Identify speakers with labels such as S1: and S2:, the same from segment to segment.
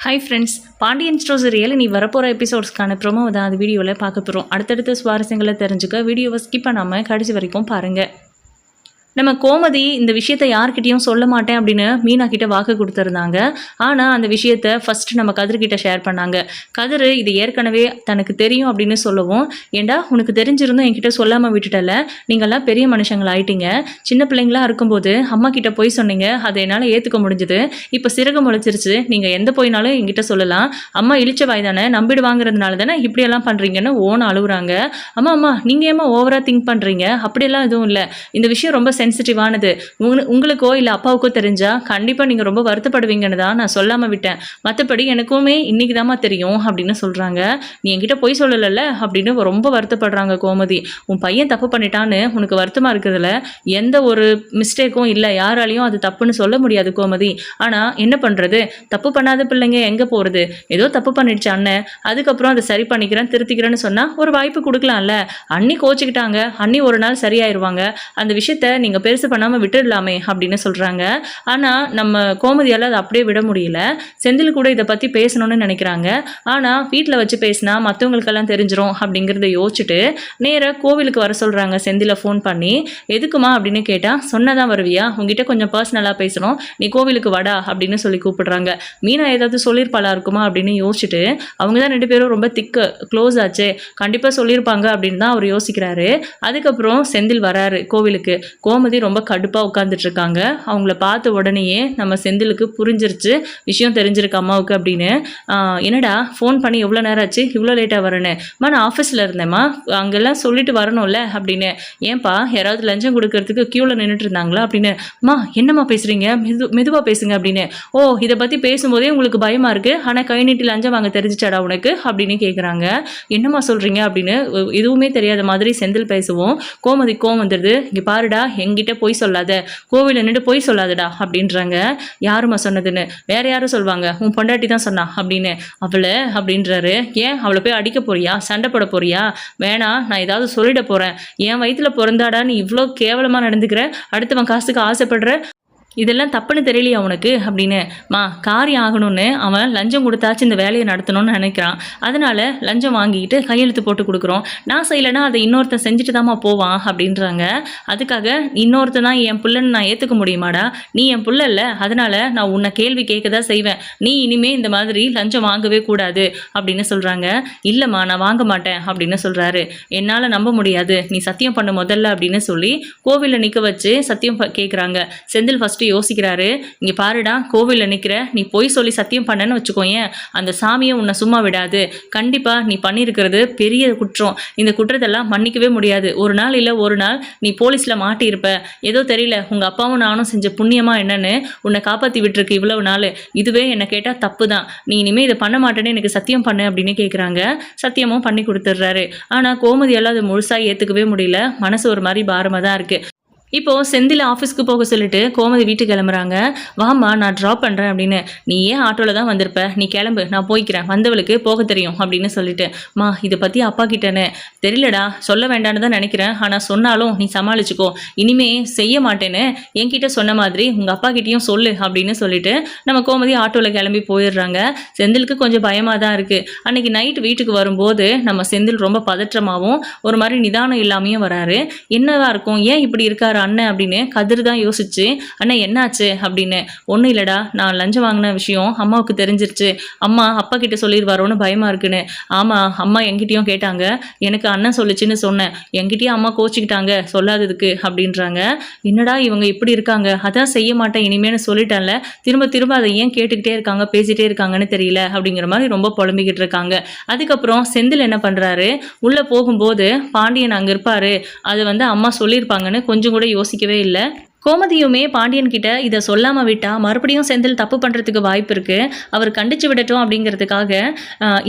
S1: Hi friends, Pandian stores real நீ வரப்போகிற எபிசோட்ஸ்க்கான promo தான் அது வீடியோவில் பார்க்க போகிறோம். அடுத்தடுத்த சுவாரஸ்யங்களை தெரிஞ்சுக்க வீடியோவை ஸ்கிப் பண்ணாமல் கடைசி வரைக்கும் பாருங்கள். நம்ம கோமதி இந்த விஷயத்த யார்கிட்டையும் சொல்ல மாட்டேன் அப்படின்னு மீனா கிட்ட வாக்கு கொடுத்துருந்தாங்க. ஆனால் அந்த விஷயத்த ஃபஸ்ட்டு நம்ம கதிர்கிட்ட ஷேர் பண்ணாங்க. கதிர் இது ஏற்கனவே தனக்கு தெரியும் அப்படின்னு சொல்லவும், ஏண்டா உனக்கு தெரிஞ்சிருந்தும் என்கிட்ட சொல்லாமல் விட்டுட்டல, நீங்கள்லாம் பெரிய மனுஷங்கள் ஆயிட்டீங்க, சின்ன பிள்ளைங்களா இருக்கும்போது அம்மா கிட்ட போய் சொன்னீங்க, அதை என்னால் ஏற்றுக்க முடிஞ்சுது, இப்போ சிறகு முளைச்சிருச்சு, நீங்கள் எந்த போயினாலும் என்கிட்ட சொல்லலாம், அம்மா இழிச்ச வாய் தானே நம்பிடுவாங்கிறதுனால தானே இப்படியெல்லாம் பண்ணுறீங்கன்னு ஓன அழுகுறாங்க. அம்மா நீங்கள் ஏமா ஓவராக திங்க் பண்ணுறீங்க, அப்படியெல்லாம் எதுவும் இல்லை, இந்த விஷயம் ரொம்ப சென்சிட்டிவானது, உங்களுக்கோ இல்லை அப்பாவுக்கோ தெரிஞ்சால் கண்டிப்பாக நீங்கள் ரொம்ப வருத்தப்படுவீங்கன்னு தான் நான் சொல்லாமல் விட்டேன், மற்றபடி எனக்குமே இன்றைக்கி தாம்மா தெரியும் அப்படின்னு சொல்கிறாங்க. நீ என்கிட்ட போய் சொல்லலைல்ல அப்படின்னு ரொம்ப வருத்தப்படுறாங்க கோமதி. உன் பையன் தப்பு பண்ணிட்டான்னு உனக்கு வருத்தமாக இருக்கிறதுல எந்த ஒரு மிஸ்டேக்கும் இல்லை, யாராலையும் அது தப்புன்னு சொல்ல முடியாது கோமதி. ஆனால் என்ன பண்ணுறது, தப்பு பண்ணாத பிள்ளைங்க எங்கே போகிறது, ஏதோ தப்பு பண்ணிடுச்சு அண்ணன், அதுக்கப்புறம் அதை சரி பண்ணிக்கிறேன் திருத்திக்கிறேன்னு சொன்னால் ஒரு வாய்ப்பு கொடுக்கலாம்ல, அண்ணி கோச்சிக்கிட்டாங்க, அண்ணி ஒரு நாள் சரியாயிருவாங்க, அந்த விஷயத்த நீங்கள் பெருசு பண்ணாமல் விட்டுடலாமே அப்படின்னு சொல்கிறாங்க. ஆனால் நம்ம கோமதியால் அதை அப்படியே விட முடியல. செந்தில் கூட இதை பற்றி பேசணும்னு நினைக்கிறாங்க. ஆனால் வீட்டில் வச்சு பேசினா மற்றவங்களுக்கெல்லாம் தெரிஞ்சிடும் அப்படிங்கிறத யோசிச்சுட்டு நேராக கோவிலுக்கு வர சொல்கிறாங்க. செந்திலை ஃபோன் பண்ணி, எதுக்குமா அப்படின்னு கேட்டால், சொன்னதான் வருவியா, உங்ககிட்ட கொஞ்சம் பர்சனலாக பேசணும், நீ கோவிலுக்கு வாடா அப்படின்னு சொல்லி கூப்பிடுறாங்க. மீனா ஏதாவது சொல்லியிருப்பாளா இருக்குமா அப்படின்னு யோசிச்சுட்டு, அவங்க தான் 2 பேரும் ரொம்ப க்ளோஸ் ஆச்சு, கண்டிப்பாக சொல்லியிருப்பாங்க அப்படின்னு தான் அவர் யோசிக்கிறாரு. அதுக்கப்புறம் செந்தில் வராரு கோவிலுக்கு. கோமதி ரொம்ப கடுப்பாக உட்காந்துட்டு இருக்காங்க. அவங்கள பார்த்த உடனேயே நம்ம செந்திலுக்கு புரிஞ்சிருச்சு விஷயம் தெரிஞ்சிருக்கு அம்மாவுக்கு அப்படின்னு. என்னடா ஃபோன் பண்ணி எவ்வளோ நேரம் ஆச்சு, இவ்வளோ லேட்டாக வரேன்னு, நான் ஆஃபீஸில் இருந்தேம்மா, அங்கெல்லாம் சொல்லிட்டு வரணும்ல அப்படின்னு. ஏன்பா யாராவது லஞ்சம் கொடுக்கறதுக்கு க்யூவில் நின்றுட்டு இருந்தாங்களா அப்படின்னு. என்னம்மா பேசுகிறீங்க, மெதுவாக பேசுங்க அப்படின்னு. ஓ, இதை பற்றி பேசும்போதே உங்களுக்கு பயமாக இருக்குது, ஆனால் கை நீட்டி லஞ்சம் வாங்க தெரிஞ்சிச்சாடா உனக்கு அப்படின்னு கேட்குறாங்க. என்னம்மா சொல்கிறீங்க அப்படின்னு எதுவுமே தெரியாத மாதிரி செந்தில் பேசுவோம். கோமதி கோவம் வந்துடுது. இங்கே பாருடா, என்கிட்ட போய் சொல்லாத, கோவிலில் நின்று போய் சொல்லாதடா அப்படின்றாங்க. யாருமா சொன்னதுன்னு, வேற யாரும் சொல்வாங்க, உன் பொண்டாட்டி தான் சொன்னா அப்படின்னு. அவளை அப்படின்றாரு. ஏன் அவளை போய் அடிக்க போறியா, சண்டை போட போறியா, வேணாம் நான் ஏதாவது சொல்லிட போகிறேன், என் வயிற்றுல பிறந்தாடா நீ இவ்வளோ கேவலமாக நடந்துக்கிற, அடுத்தவன் காசுக்கு ஆசைப்படுற, இதெல்லாம் தப்புன்னு தெரியலையா உனக்கு அப்படின்னு. காரியம் ஆகணும்னு அவன் லஞ்சம் கொடுத்தாச்சு இந்த வேலையை நடத்தணும்னு நினைக்கிறான், அதனால் லஞ்சம் வாங்கிக்கிட்டு கையெழுத்து போட்டு கொடுக்குறோம், நான் செய்யலைன்னா அதை இன்னொருத்தன் செஞ்சுட்டு தாம்மா போவான் அப்படின்றாங்க. அதுக்காக இன்னொருத்தன் தான் என் பிள்ளைன்னு நான் ஏற்றுக்க முடியுமாடா, நீ என் பிள்ளை இல்லை, அதனால் நான் உன்னை கேள்வி கேட்க தான் செய்வேன், நீ இனிமேல் இந்த மாதிரி லஞ்சம் வாங்கவே கூடாது அப்படின்னு சொல்கிறாங்க. இல்லைம்மா நான் வாங்க மாட்டேன் அப்படின்னு சொல்கிறாரு. என்னால் நம்ப முடியாது, நீ சத்தியம் பண்ண முதல்ல அப்படின்னு சொல்லி கோவிலில் நிற்க வச்சு சத்தியம் கேட்குறாங்க. செந்தில் ஃபஸ்ட் யோசிக்கிறாரு. இங்கே பாருடா, கோவிலில் நிற்கிற, நீ போய் சொல்லி சத்தியம் பண்ணன்னு வச்சுக்கோயேன், அந்த சாமியை உன்னை சும்மா விடாது, கண்டிப்பாக நீ பண்ணியிருக்கிறது பெரிய குற்றம், இந்த குற்றத்தெல்லாம் மன்னிக்கவே முடியாது, ஒரு நாள் இல்லை ஒரு நாள் நீ போலீஸில் மாட்டியிருப்ப, ஏதோ தெரியல உங்கள் அப்பாவும் நானும் செஞ்ச புண்ணியமா என்னன்னு உன்னை காப்பாற்றி விட்டுருக்கு இவ்வளவு நாள், இதுவே என்னை கேட்டால் தப்பு தான், நீ இனிமேல் இதை பண்ண மாட்டேன்னு எனக்கு சத்தியம் பண்ணு அப்படின்னு கேட்குறாங்க. சத்தியமும் பண்ணி கொடுத்துட்றாரு. ஆனால் கோமதியால் அதை முழுசாக ஏற்றுக்கவே முடியல, மனசு ஒரு மாதிரி பாரமாக தான் இருக்குது. இப்போது செந்தில் ஆஃபீஸ்க்கு போக சொல்லிட்டு கோமதி வீட்டுக்கு கிளம்புறாங்க. வாம்மா நான் ட்ராப் பண்ணுறேன் அப்படின்னு. நீ ஏன் ஆட்டோவில் தான் வந்திருப்ப, நீ கிளம்பு, நான் போய்க்கிறேன், வந்தவளுக்கு போக தெரியும் அப்படின்னு சொல்லிட்டு. இதை பற்றி அப்பா கிட்டேன்னு தெரியலடா, சொல்ல வேண்டான்னு தான் நினைக்கிறேன், ஆனால் சொன்னாலும் நீ சமாளிச்சுக்கோ, இனிமே செய்ய மாட்டேன்னு என்கிட்ட சொன்ன மாதிரி உங்கள் அப்பா கிட்டேயும் சொல்லு அப்படின்னு சொல்லிட்டு நம்ம கோமதி ஆட்டோவில் கிளம்பி போயிடுறாங்க. செந்திலுக்கு கொஞ்சம் பயமாக தான் இருக்குது. அன்றைக்கி நைட்டு வீட்டுக்கு வரும்போது நம்ம செந்தில் ரொம்ப பதற்றமாகவும் ஒரு மாதிரி நிதானம் இல்லாமையும் வராரு. என்னவா இருக்கும், ஏன் இப்படி இருக்காரு அண்ணன் அப்படின்னு கதிர் தான் யோசிச்சு, அண்ணன் என்னாச்சு அப்படின்னு. ஒன்றும் இல்லைடா, நான் லஞ்சம் வாங்கின விஷயம் அம்மாவுக்கு தெரிஞ்சிருச்சு, அம்மா அப்பா கிட்ட சொல்லிடுவாரோன்னு பயமா இருக்குன்னு. ஆமாம், அம்மா என்கிட்டயும் கேட்டாங்க, எனக்கு அண்ணன் சொல்லிச்சுன்னு சொன்னேன், என்கிட்டயும் அம்மா கோச்சிக்கிட்டாங்க சொல்லாததுக்கு அப்படின்றாங்க. என்னடா இவங்க இப்படி இருக்காங்க, அதான் செய்ய மாட்டேன் இனிமேன்னு சொல்லிட்டேன்ல, திரும்ப திரும்ப அதை ஏன் கேட்டுக்கிட்டே இருக்காங்க, பேசிகிட்டே இருக்காங்கன்னு தெரியல அப்படிங்கிற மாதிரி ரொம்ப புலம்பிக்கிட்டு இருக்காங்க. அதுக்கப்புறம் செந்தில் என்ன பண்ணுறாரு, உள்ளே போகும்போது பாண்டியன் அங்கே இருப்பார், அது அம்மா சொல்லியிருப்பாங்கன்னு கொஞ்சம் கூட யோசிக்கவே இல்லை. கோமதியுமே பாண்டியன் கிட்ட இதை சொல்லாமல் விட்டால் மறுபடியும் செந்தில் தப்பு பண்ணுறதுக்கு வாய்ப்பு இருக்குது, அவர் கண்டிச்சு விடட்டும் அப்படிங்கிறதுக்காக,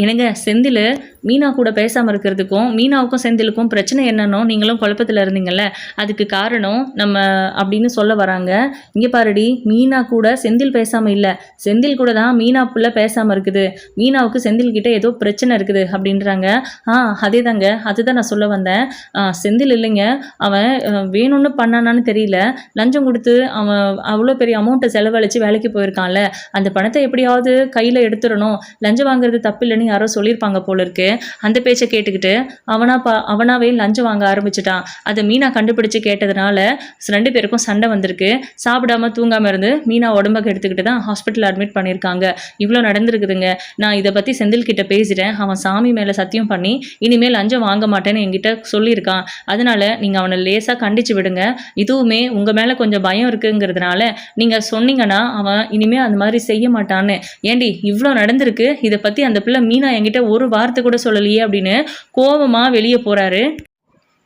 S1: எனக்கு செந்தில் மீனா கூட பேசாமல் இருக்கிறதுக்கும் மீனாவுக்கும் செந்திலுக்கும் பிரச்சனை என்னன்னோ நீங்களும் குழப்பத்தில் இருந்தீங்கல்ல, அதுக்கு காரணம் நம்ம அப்படின்னு சொல்ல வராங்க. இங்கே பாருடி, மீனா கூட செந்தில் பேசாமல் இல்லை, செந்தில் கூட தான் மீனா புள்ள பேசாமல் இருக்குது, மீனாவுக்கு செந்தில் கிட்ட ஏதோ பிரச்சனை இருக்குது அப்படின்றாங்க. அதே தாங்க, அதுதான் நான் சொல்ல வந்தேன், செந்தில் இல்லைங்க, அவன் வேணும்னு பண்ணானான்னு தெரியல, லஞ்சம் கொடுத்து அவன் அவ்வளோ பெரிய அமௌண்ட்டை செலவழித்து வேலைக்கு போயிருக்கான்ல, அந்த பணத்தை எப்படியாவது கையில் எடுத்துடணும், லஞ்சம் வாங்குறது தப்பு இல்லைன்னு யாரோ சொல்லியிருப்பாங்க போல இருக்கு. அந்த பேச்சை கேட்டுக்கிட்டு அவனாவே லஞ்சம் வாங்க ஆரம்பிச்சிட்டான். அதை மீனா கண்டுபிடிச்சு கேட்டதுனால 2 பேருக்கும் சண்டை வந்திருக்கு. சாப்பிடாம தூங்காமல் இருந்து மீனா உடம்புக்கு எடுத்துக்கிட்டு தான் ஹாஸ்பிட்டல் அட்மிட் பண்ணியிருக்காங்க. இவ்வளோ நடந்திருக்குதுங்க. நான் இதை பற்றி செந்தில் கிட்ட பேசிட்டேன். அவன் சாமி மேலே சத்தியம் பண்ணி இனிமேல் லஞ்சம் வாங்க மாட்டேன்னு என்கிட்ட சொல்லியிருக்கான். அதனால நீங்கள் அவனை லேசாக கண்டிச்சு விடுங்க. இதுவுமே உங்கள் மேலே கொஞ்சம் பயம் இருக்குங்கிறதுனால நீங்கள் சொன்னீங்கன்னா அவன் இனிமேல் அந்த மாதிரி செய்ய மாட்டான்னு. ஏண்டி இவ்வளோ நடந்திருக்கு, இதை பற்றி அந்த பிள்ளை மீனா என்கிட்ட ஒரு வார்த்தை கூட சொல்லலையே அப்படின்னு கோபமாக வெளியே போகிறாரு.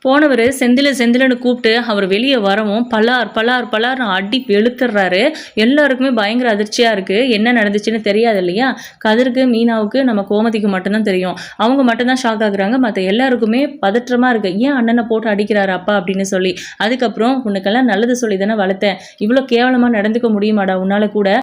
S1: போனவர் செந்திலன்னு கூப்பிட்டு அவர் வெளியே வரவும் பலார்னு அடி வெளுத்துடுறாரு. எல்லாருக்குமே பயங்கர அதிர்ச்சியாக இருக்குது. என்ன நடந்துச்சுன்னு தெரியாது இல்லையா? கதிருக்கு, மீனாவுக்கு, நம்ம கோமதிக்கு மட்டும்தான் தெரியும். அவங்க மட்டும்தான் ஷாக் ஆகுறாங்க. மற்ற எல்லாருக்குமே பதற்றமாக இருக்குது. ஏன் அண்ணனை போட்டு அடிக்கிறாரு அப்பா அப்படின்னு சொல்லி. அதுக்கப்புறம் உனக்கெல்லாம் நல்லது சொல்லி தானே வளர்த்தேன், இவ்வளோ கேவலமாக நடந்துக்க முடியுமாடா உன்னால் கூட?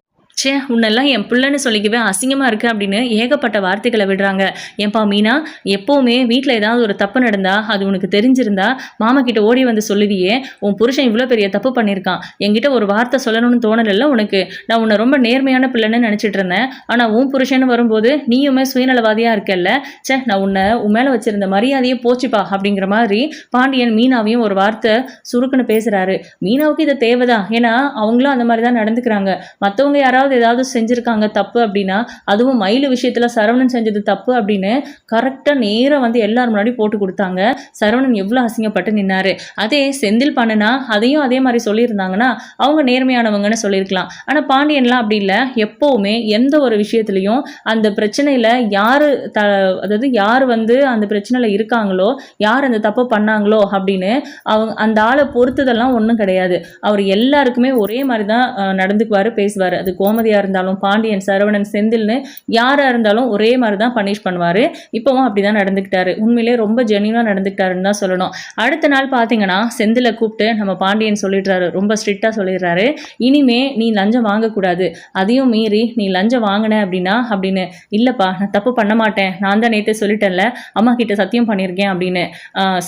S1: உன்னெல்லாம் என் பிள்ளைன்னு சொல்லிக்கவே அசிங்கமாக இருக்குது அப்படின்னு ஏகப்பட்ட வார்த்தைகளை விடுறாங்க. ஏன்பா மீனா, எப்போவுமே வீட்டில் ஏதாவது ஒரு தப்பு நடந்தா அது உனக்கு தெரிஞ்சிருந்தா மாமா கிட்ட ஓடி வந்து சொல்லுவியே. உன் புருஷன் இவ்வளோ பெரிய தப்பு பண்ணியிருக்கான், என்கிட்ட ஒரு வார்த்தை சொல்லணும்னு தோணலைல்ல உனக்கு? நான் உன்னை ரொம்ப நேர்மையான பிள்ளைன்னு நினச்சிட்டு இருந்தேன். ஆனால் உன் புருஷன்னு வரும்போது நீயுமே சுயநலவாதியாக இருக்கல்ல. நான் உன் மேலே வச்சிருந்த மரியாதையே போச்சுப்பா அப்படிங்கிற மாதிரி பாண்டியன் மீனாவையும் ஒரு வார்த்தை சுருக்குன்னு பேசுகிறாரு. மீனாவுக்கு இது தேவைதான். ஏன்னா அவங்களும் அந்த மாதிரி தான் நடந்துக்கிறாங்க. மற்றவங்க யாராவது ஏதாவது செஞ்சிருக்காங்க தப்பு அப்படின்னா, அதுவும் மயிலு விஷயத்துல சரவணன் செஞ்சது தப்பு அப்படின்னு கரெக்டாக நேராக வந்து எல்லாரும் முன்னாடி போட்டு கொடுத்தாங்க. சரவணன் எவ்வளோ அசிங்கப்பட்டு நின்னாரு. அதே செந்தில் பண்ணுனா அதையும் அதே மாதிரி சொல்லியிருந்தாங்கன்னா அவங்க நேர்மையானவங்கன்னு சொல்லியிருக்கலாம். ஆனால் பாண்டியன்லாம் அப்படி இல்லை. எப்போவுமே எந்த ஒரு விஷயத்துலையும் அந்த பிரச்சனையில் அதாவது யார் வந்து அந்த பிரச்சனையில் இருக்காங்களோ, யார் அந்த தப்பு பண்ணாங்களோ அப்படின்னு அந்த ஆளை பொறுத்ததெல்லாம் ஒன்றும் கிடையாது. அவர் எல்லாருக்குமே ஒரே மாதிரி தான் நடந்துக்குவார், பேசுவார். அது கோமதியாக இருந்தாலும், பாண்டியன், சரவணன், செந்தில்னு யாராக இருந்தாலும் ஒரே மாதிரி தான் பனிஷ் பண்ணுவார். இப்போவும் அப்படி தான் நடந்துக்கிட்டாரு. உண்மையிலே ரொம்ப ஜென்யூனாக நடந்துக்கிட்டாருன்னு தான் சொல்லணும். அடுத்த நாள் பார்த்தீங்கன்னா செந்திலை கூப்பிட்டு நம்ம பாண்டியன் சொல்லிடுறாரு, ரொம்ப ஸ்ட்ரிக்டாக சொல்லிடுறாரு, இனிமே நீ லஞ்சம் வாங்கக்கூடாது, அதையும் மீறி நீ லஞ்சம் வாங்கின அப்படின்னு. இல்லைப்பா, நான் தப்பு பண்ண மாட்டேன், நான் தான் நேற்று சொல்லிட்டேன்ல, அம்மா கிட்ட சத்தியம் பண்ணியிருக்கேன் அப்படின்னு.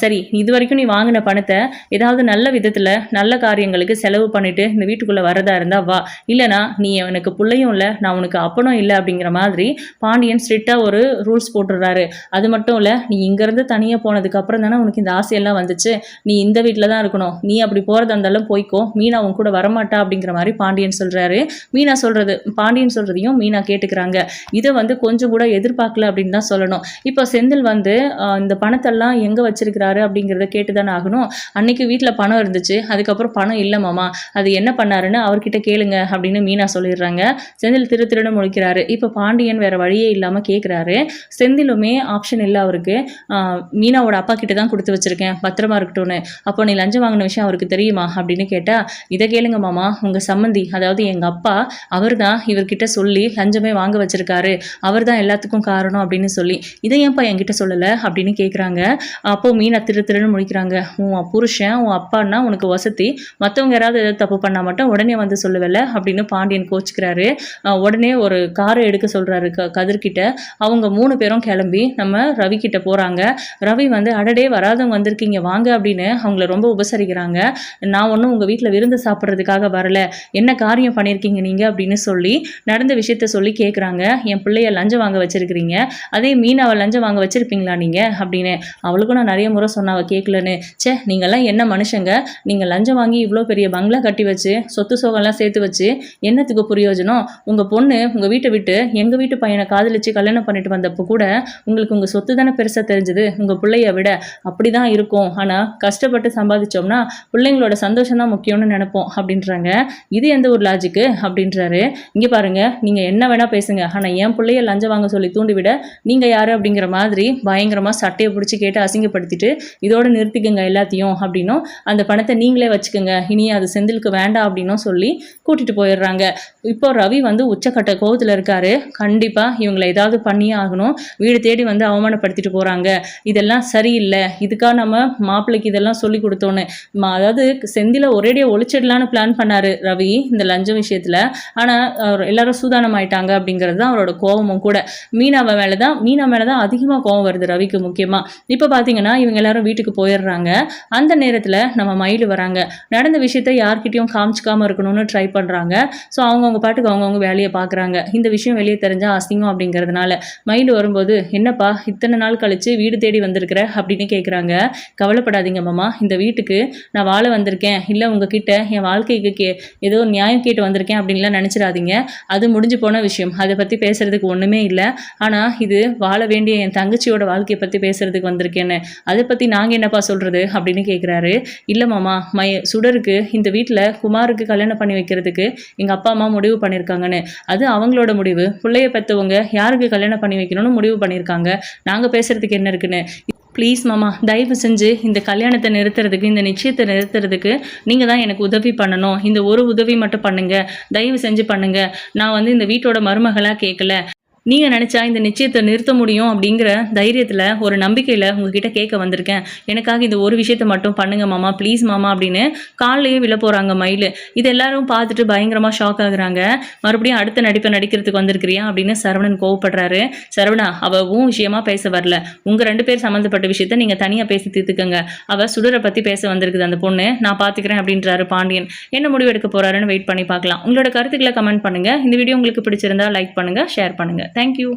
S1: சரி, இது வரைக்கும் நீ வாங்கின பணத்தை ஏதாவது நல்ல விதத்தில் நல்ல காரியங்களுக்கு செலவு பண்ணிட்டு இந்த வீட்டுக்குள்ளே வரதா இருந்தா வா, இல்லைனா நீ எனக்கு பிள்ளையும் இல்லை, நான் உனக்கு அப்பனும் இல்லை அப்படிங்கிற மாதிரி பாண்டியன் ஸ்ட்ரிக்டாக ஒரு ரூல்ஸ் போட்டுடுறாரு. அது மட்டும் இல்லை, நீ இங்கேருந்து தனியாக போனதுக்கு அப்புறம் தானே உனக்கு இந்த ஆசையெல்லாம் வந்துச்சு, நீ இந்த வீட்டில் தான் இருக்கணும், நீ அப்படி போகிறதா இருந்தாலும் போய்க்கோ, மீனா உன் கூட வரமாட்டா அப்படிங்கிற மாதிரி பாண்டியன் சொல்கிறாரு. பாண்டியன் சொல்கிறதையும் மீனா கேட்டுக்கிறாங்க. இதை வந்து கொஞ்சம் கூட எதிர்பார்க்கல அப்படின்னு தான் சொல்லணும். இப்போ செந்தில் வந்து இந்த பணத்தெல்லாம் எங்கே வச்சிருக்கிறாரு அப்படிங்கிறத கேட்டு தானே ஆகணும். அன்னைக்கு வீட்டில் பணம் இருந்துச்சு, அதுக்கப்புறம் பணம் இல்லை மாமா, அது என்ன பண்ணாருன்னு அவர்கிட்ட கேளுங்க அப்படின்னு மீனா சொல்லிடுறாங்க. செந்தில் திருன்னு முழிக்கிறாரு. இப்போ பாண்டியன் வேற வழியே இல்லாமல் கேட்குறாரு. செந்திலுமே ஆப்ஷன் இல்லை அவருக்கு. மீனாவோட அப்பா கிட்ட தான் கொடுத்து வச்சிருக்கேன், பத்திரமா இருக்கட்டும்னு. அப்போ நீ லஞ்சம் வாங்கின விஷயம் அவருக்கு தெரியுமா அப்படின்னு கேட்டா, இதை கேளுங்க மாமா, உங்கள் சம்மந்தி, அதாவது எங்கள் அப்பா, அவர் தான் இவர்கிட்ட சொல்லி லஞ்சமே வாங்க வச்சிருக்காரு, அவர் தான் எல்லாத்துக்கும் காரணம் அப்படின்னு சொல்லி, இதை ஏன்ப்பா என்கிட்ட சொல்லலை அப்படின்னு கேட்குறாங்க. அப்போ மீனா திருன்னு முழிக்கிறாங்க. உன் புருஷன், உன் அப்பான்னா உனக்கு வசதி, மற்றவங்க யாராவது எதாவது தப்பு பண்ணால் மட்டும் உடனே வந்து சொல்லுவல அப்படின்னு பாண்டியன் கோச்சுக்கிறாரு. உடனே ஒரு காரை எடுக்க சொல்கிறாரு கதிர்கிட்ட. அவங்க 3 பேரும் கிளம்பி நம்ம ரவி கிட்ட போகிறாங்க. ரவி வந்து அடடே வராதவங்க வந்திருக்கீங்க வாங்க அப்படின்னு அவங்கள ரொம்ப உபசரிக்கிறாங்க. நான் ஒன்றும் உங்கள் வீட்டில் விருந்து சாப்பிட்றதுக்காக வரல, என்ன காரியம் பண்ணியிருக்கீங்க நீங்கள் அப்படின்னு சொல்லி நடந்த விஷயத்த சொல்லி கேட்குறாங்க. என் பிள்ளைய லஞ்சம் வாங்க வச்சிருக்கிறீங்க, அதே மீனாவை லஞ்சம் வாங்க வச்சிருப்பீங்களா நீங்கள் அப்படின்னு. அவளுக்கும் நான் நிறைய முறை சொன்ன, அவள் கேட்கலன்னு. நீங்கள்லாம் என்ன மனுஷங்க, நீங்கள் லஞ்சம் வாங்கி இவ்வளோ பெரிய பங்களா கட்டி வச்சு சொத்து சோகம்லாம் சேர்த்து வச்சு என்னத்துக்கு பிரயோஜனம்? உங்கள் பொண்ணு உங்கள் வீட்டை விட்டு எங்கள் வீட்டு பையனை காதலிச்சு கல்யாணம் பண்ணிட்டு வந்தப்போ கூட உங்களுக்கு உங்கள் சொத்து தானே பெருசாக தெரிஞ்சுது உங்கள் பிள்ளைய விட. அப்படி தான் இருக்கும், ஆனால் கஷ்டப்பட்டு சம்பாதிச்சோம்னா பிள்ளைங்களோட சந்தோஷம் தான் முக்கியம்னு நினைப்போம் அப்படின்றாங்க. இது எந்த ஒரு லாஜிக்கு அப்படின்றாரு. இங்கே பாருங்க, நீங்கள் என்ன வேணால் பேசுங்க, ஆனால் என் பிள்ளைய லஞ்சம் வாங்க சொல்லி தூண்டிவிட நீங்கள் யார் அப்படிங்கிற மாதிரி பயங்கரமாக சட்டையை பிடிச்சி கேட்டு அசிங்கப்படுத்திட்டு இதோடு நிறுத்திக்கங்க எல்லாத்தையும் அப்படின்னும், அந்த பணத்தை நீங்களே வச்சுக்கோங்க, இனி அது செந்திலுக்கு வேண்டாம் அப்படின்னும் சொல்லி கூட்டிகிட்டு போயிடுறாங்க. இப்போ ரவி வந்து உச்சக்கட்ட கோவத்தில் இருக்காரு. கண்டிப்பாக இவங்களை ஏதாவது பண்ணியே ஆகணும். வீடு தேடி வந்து அவமானப்படுத்திட்டு போகிறாங்க, இதெல்லாம் சரியில்லை, இதுக்காக நம்ம மாப்பிள்ளைக்கு இதெல்லாம் சொல்லி கொடுத்தோன்னு அதாவது செந்தில ஒரேடியாக ஒழிச்சிடலான்னு பிளான் பண்ணார் ரவி இந்த லஞ்சம் விஷயத்தில். ஆனால் எல்லாரும் சூதானம் ஆயிட்டாங்க அப்படிங்கிறது தான் அவரோட கோபமும் கூட. மீனா மேலே தான் அதிகமாக கோபம் வருது ரவிக்கு முக்கியமாக. இப்போ பார்த்தீங்கன்னா இவங்க எல்லாரும் வீட்டுக்கு போயிடுறாங்க. அந்த நேரத்தில் நம்ம மயில் வராங்க. நடந்த விஷயத்த யார்கிட்டையும் காமிச்சிக்காமல் இருக்கணும்னு ட்ரை பண்ணுறாங்க. ஸோ அவங்கவுங்க பாட்டுக்கு அவங்கவுங்க வேலையை பார்க்குறாங்க. இந்த விஷயம் வெளியே தெரிஞ்சால் அசிங்கம் அப்படிங்கிறதுனால மயில் வரும்போது, என்னப்பா இத்தனை நாள் கழித்து வீடு தேடி வந்திருக்கிற அப்படின்னு கேட்குறாங்க. கவலைப்படாதீங்க மாமா, இந்த வீட்டுக்கு நான் வாழ வந்திருக்கேன், இல்லை உங்ககிட்ட என் வாழ்க்கைக்கு ஏதோ நியாயம் கேட்டு வந்திருக்கேன் அப்படின்லாம் நினச்சிடாதீங்க. அது முடிஞ்சு போன விஷயம், அதை பற்றி பேசுகிறதுக்கு ஒன்றுமே இல்லை. ஆனால் இது வாழ வேண்டிய என் தங்கச்சியோட வாழ்க்கையை பற்றி பேசுகிறதுக்கு வந்திருக்கேன்னு, அதை பற்றி நாங்கள் என்னப்பா சொல்கிறது அப்படின்னு கேட்குறாரு. இல்லை மாமா, சுடருக்கு இந்த வீட்டில் குமாருக்கு கல்யாணம் பண்ணி வைக்கிறதுக்கு எங்கள் அப்பா அம்மா முடிவு பண்ணியிருக்காங்கன்னு. அது அவங்களோட முடிவு. பிள்ளைய பெற்றவங்க யாருக்கு கல்யாணம் பண்ணி வைக்கணும்னு முடிவு பண்ணியிருக்காங்க. நாங்கள் பேசுகிறதுக்கு என்ன இருக்குன்னு. ப்ளீஸ் மாமா, தயவு செஞ்சு இந்த கல்யாணத்தை நிறுத்துறதுக்கு, இந்த நிச்சயத்தை நிறுத்துறதுக்கு நீங்கள் தான் எனக்கு உதவி பண்ணணும். இந்த ஒரு உதவி மட்டும் பண்ணுங்கள், தயவு செஞ்சு பண்ணுங்கள். நான் வந்து இந்த வீட்டோட மருமகளாக கேட்கல, நீங்கள் நினச்சா இந்த நிச்சயத்தை நிறுத்த முடியும் அப்படிங்கிற தைரியத்தில், ஒரு நம்பிக்கையில் உங்ககிட்ட கேட்க வந்திருக்கேன். எனக்காக இந்த ஒரு விஷயத்தை மட்டும் பண்ணுங்க மாமா, ப்ளீஸ் மாமா அப்படின்னு காலையே விழ போகிறாங்க மயில். இது எல்லாரும் பார்த்துட்டு பயங்கரமாக ஷாக் ஆகுறாங்க. மறுபடியும் அடுத்த நடிப்பை நடிக்கிறதுக்கு வந்திருக்கிறியா அப்படின்னு சரவணன் கோவப்படுறாரு. சரவணா, அவள் விஷயமா பேச வரல, உங்கள் 2 பேர் சம்மந்தப்பட்ட விஷயத்த நீங்கள் தனியாக பேசி தீர்த்துக்கங்க. அவள் சுடரை பற்றி பேச வந்திருக்குது அந்த பொண்ணு, நான் பார்த்துக்கிறேன் அப்படின்றாரு பாண்டியன். என்ன முடிவு எடுக்க போகிறாருன்னு வெயிட் பண்ணி பார்க்கலாம். உங்களோட கருத்துக்களை கமெண்ட் பண்ணுங்கள். இந்த வீடியோ உங்களுக்கு பிடிச்சிருந்தா லைக் பண்ணுங்கள், ஷேர் பண்ணுங்கள். Thank you.